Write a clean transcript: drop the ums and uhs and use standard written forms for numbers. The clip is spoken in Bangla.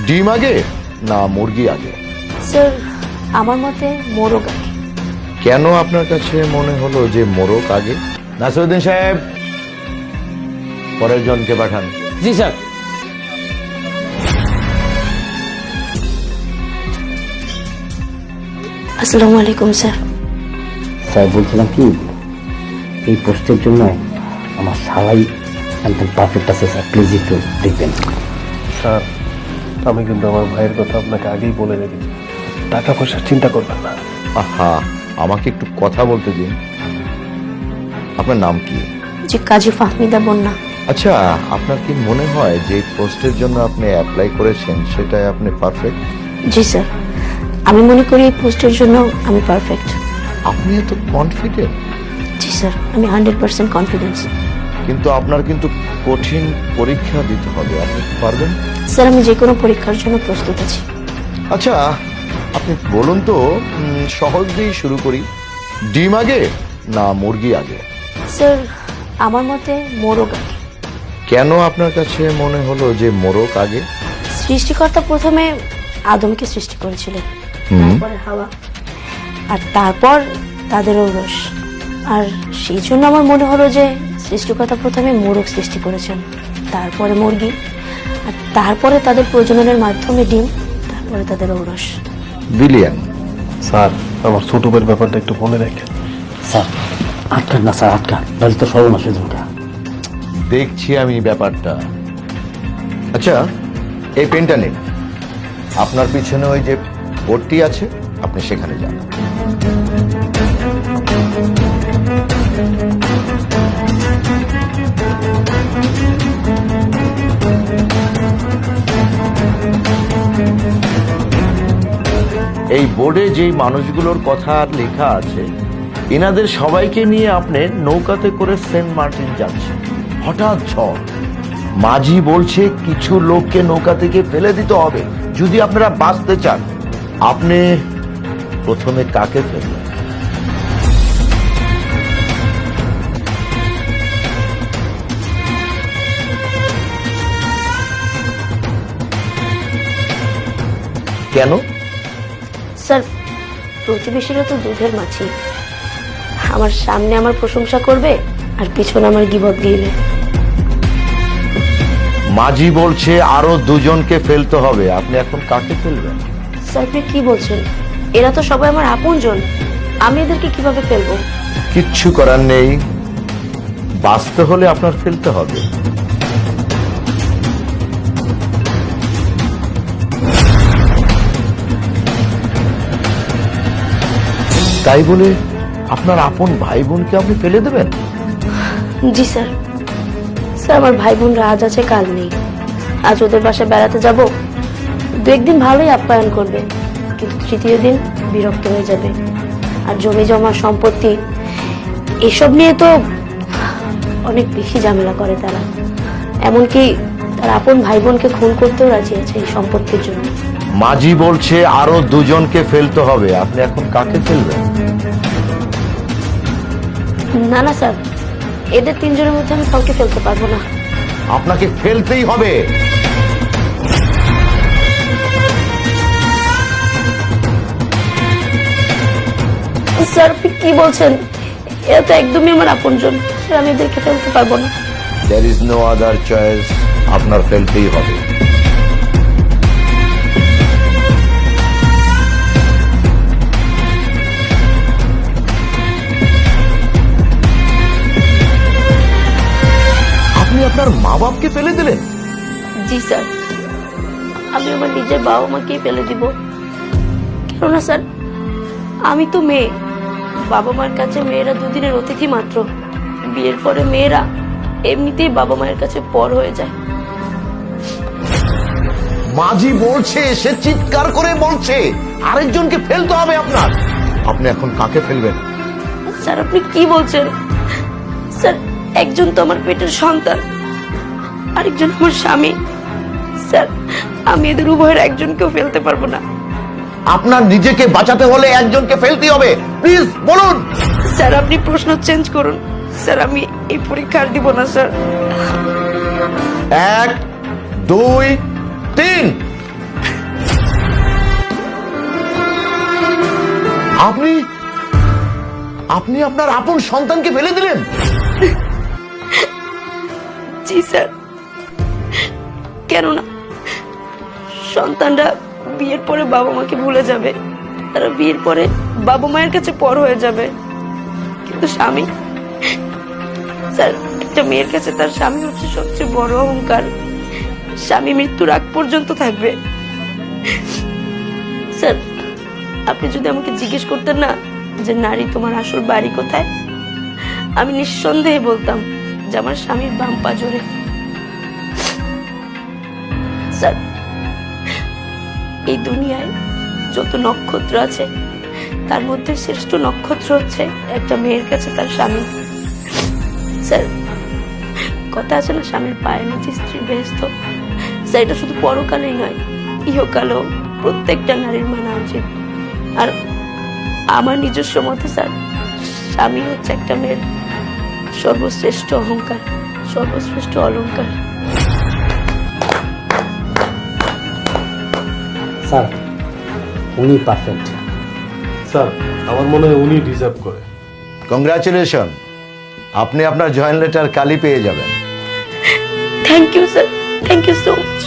ডিম আগে না মুরগি আগে? স্যার আমার মতে মোরগ আগে। কেন আপনার কাছে মনে হলো যে মোরগ আগে? নাসিরউদ্দিন সাহেব, পরের জনকে পাঠান। জি স্যার। আসসালামু আলাইকুম স্যার। স্যার বলছিলাম কি, এই পোস্টের জন্য আমার সবাই একদম পারফেক্ট আছে স্যার, প্লিজ একটু দেখবেন। স্যার, আমি কিন্তু আমার ভাইয়ের কথা আপনাকে আগেই বলে রেখেছি, টাকা পয়সার চিন্তা করবেন না। আহা, আমাকে একটু কথা বলতে দিন। আপনার নাম কি? জি, কাজী ফাহমিদা বন্যা। আচ্ছা, আপনার কি মনে হয় যে পোস্টের জন্য আপনি অ্যাপ্লাই করেছেন সেটাই আপনি পারফেক্ট? জি স্যার, আমি মনে করি এই পোস্টের জন্য আমি পারফেক্ট। আপনি এত কনফিডেন্ট? জি স্যার, আমি 100% কনফিডেন্স। কিন্তু আপনার কিন্তু কঠিন পরীক্ষা দিতে হবে, আপনি পারবেন? স্যার আমি যে কোনো পরীক্ষার জন্য প্রস্তুত আছি। আচ্ছা, আপনি বলুন তো, সহজ দিয়েই শুরু করি। ডিম আগে না মুরগি আগে? স্যার আমার মতে মোরগ আগে। কেন আপনার কাছে মনে হলো যে মোরগ আগে? সৃষ্টিকর্তা প্রথমে আদমকে সৃষ্টি করেছিলেন, তারপরে হাওয়া, আর তারপর তাদের ঔরস। আর সেই জন্য আমার মনে হলো যে সৃষ্টিকর্তা প্রথমে মোরগ সৃষ্টি করেছেন, তারপরে মুরগি, আর তারপরে তাদের প্রজননের মাধ্যমে ডিম, তারপরে তাদের ঔরস। বিলিয়ন। স্যার, আমার ছোট ভাইয়ের ব্যাপারটা একটু মনে রাখেন। স্যার আটকান না স্যার, আটকান, তাহলে তো সর্বনাশ হয়ে যাবে। দেখছি আমি ব্যাপারটা। আচ্ছা, এই পেনটা নিন, আপনার পিছনে ওই যে বোর্ডটি আছে, আপনি সেখানে যান। এই বোর্ডে যেই মানুষগুলোর কথা লেখা আছে, এনাদের সবাইকে নিয়ে আপনি নৌকাতে করে সেন্ট মার্টিন যাচ্ছেন। হঠাৎ ঝড়, মাঝি বলছে কিছু লোককে নৌকা থেকে ফেলে দিতে হবে যদি আপনারা বাঁচতে চান। আপনি প্রথমে কাকে ফেললেন? কেন? স্যার প্রতিবেশীরা তো দুধের মাছি, আমার সামনে আমার প্রশংসা করবে আর পিছনে আমার গিবত গাইবে। মাঝি বলছে আরো দুজনকে ফেলতে হবে, আপনি এখন কাকে ফেলবেন? স্যার আপনি কি বলছেন? এরা তো সবাই আমার আপনজন, আমি এদেরকে কিভাবে ফেলবো? কিচ্ছু করার নেই, বাঁচতে হলে আপনার ফেলতে হবে। তাই বলে আপনার আপন ভাই বোনকে আপনি ফেলে দেবেন? জি স্যার। স্যার আমার ভাই বোনরা আজ আছে কাল নেই, আজ ওদের বাসায় বেড়াতে যাব, দু একদিন ভালোই আপ্যায়ন করবে, কিন্তু তৃতীয় দিন বিরক্ত হয়ে যাবে। আর জমি জমা সম্পত্তি এসব নিয়ে তো অনেক বেশি ঝামেলা করে তারা, এমনকি তার আপন ভাই বোনকে খুন করতেও রাজি আছে এই সম্পত্তির জন্য। মাঝি বলছে আরো দুজনকে ফেলতে হবে, আপনি এখন কাকে ফেলবেন? না না স্যার, এদের তিনজনের মধ্যে আমি কাউকে ফেলতে পারবো না। আপনাকে ফেলতেই হবে। স্যার আপনি কি বলছেন? এরা তো একদমই আমার আপনজন, স্যার আমি এদেরকে ফেলতে পারবো না। There is no other choice, আপনার ফেলতেই হবে। আপনি আপনার মা বাপকে ফেলে দিলেন? জি স্যার, আমি আমার নিজের বাবা মাকেই ফেলে দিব। কেননা স্যার আমি তো মেয়ে, বাবা মার কাছে মেয়েরা দুদিনের অতিথি মাত্র। বিয়ের পরে মেয়েরা এমনিতেই বাবা মায়ের কাছে পর হয়ে যায়। মাঝি বলছে, সে চিৎকার করে বলছে আরেকজনকে ফেলতে হবে আপনার। আপনি এখন কাকে ফেলবেন? স্যার আপনি কি বলছেন? স্যার একজন তো আমার পেটের সন্তান, আরেকজন আমার স্বামী। স্যার আমি এদের উভয়ের একজনকেও ফেলতে পারবো না। আপনার নিজেকে বাঁচাতে হলে একজনকে ফেলতেই হবে, প্লিজ বলুন। স্যার আপনি প্রশ্ন চেঞ্জ করুন, স্যার আমি এই পরীক্ষা আর দিব না স্যার। 1 2 3 আপনি আপনি আপনার আপন সন্তানকে ফেলে দিলেন? জি স্যার, কেননা সন্তানরা বিয়ের পরে বাবা মাকে ভুলে যাবে, তারা বিয়ের পরে বাবা মায়ের কাছে পর হয়ে যাবে, কিন্তু স্বামী স্যার, একটা মেয়ের কাছে তার স্বামী হচ্ছে সবচেয়ে বড় অহংকার। স্বামী মৃত্যুর আগ পর্যন্ত থাকবে। স্যার, আপনি যদি আমাকে জিজ্ঞেস করতেন না যে নারী তোমার আসল বাড়ি কোথায়, আমি নিঃসন্দেহে বলতাম যে আমার স্বামীর বাম পাজরে। স্যার, এই দুনিয়ায় যত নক্ষত্র আছে তার মধ্যে শ্রেষ্ঠ নক্ষত্র হচ্ছে একটা মেয়ের কাছে তার স্বামী। স্যার, কথা আছে না, স্বামীর পায়ের নিচে স্ত্রীর বেহেশত। স্যার, এটা শুধু পরকালেই নয়, ইহকালেও প্রত্যেকটা নারীর মানা উচিত। আর আমার নিজস্ব মতে স্যার, স্বামী হচ্ছে একটা মেয়ের সর্বশ্রেষ্ঠ অহংকার, সর্বশ্রেষ্ঠ অলংকার। স্যার উনি পারফেক্ট। স্যার আমার মনে হয় উনি ডিজার্ভ করে। কংগ্রাচুলেশন, আপনি আপনার জয়েন্ট লেটার কালই পেয়ে যাবেন। Thank you sir, thank you so much.